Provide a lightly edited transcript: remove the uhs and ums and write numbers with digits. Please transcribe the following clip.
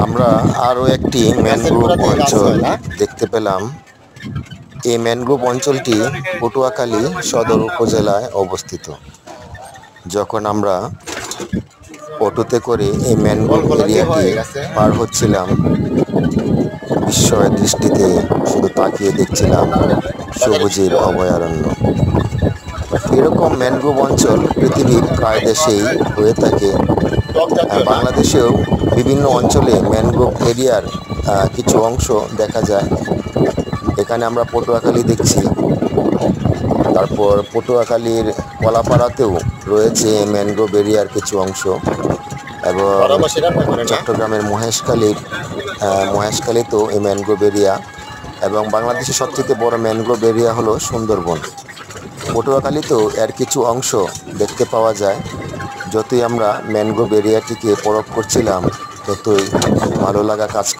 আমরা আরও একটি ম্যানগ্রোভ অঞ্চল দেখতে পেলাম। এই ম্যানগ্রোভ অঞ্চলটি পটুয়াখালী সদর উপজেলায় অবস্থিত। যখন আমরা অটোতে করে এই ম্যানগ্রোভ এরিয়াটি পার হচ্ছিলাম, বিস্ময় দৃষ্টিতে শুধু তাকিয়ে দেখছিলাম সবুজের অভয়ারণ্য। এরকম ম্যানগ্রোভ অঞ্চল পৃথিবীর প্রায় দেশেই হয়ে থাকে। বাংলাদেশেও বিভিন্ন অঞ্চলে ম্যানগ্রোভ এরিয়ার কিছু অংশ দেখা যায়। এখানে আমরা পটুয়াখালী দেখছি, তারপর পটুয়াখালীর কলাপাড়াতেও রয়েছে ম্যানগ্রোভ এরিয়ার কিছু অংশ, এবং চট্টগ্রামের মহেশখালীতেও এই ম্যানগ্রোভ এরিয়া, এবং বাংলাদেশের সবচেয়ে বড় ম্যানগ্রোভ এরিয়া হলো সুন্দরবন। পটুয়াখালীতেও এর কিছু অংশ দেখতে পাওয়া যায়। যতই আমরা ম্যানগ্রোভ এরিয়াটিকে পরখ করছিলাম, ততই ভালো লাগা কাজ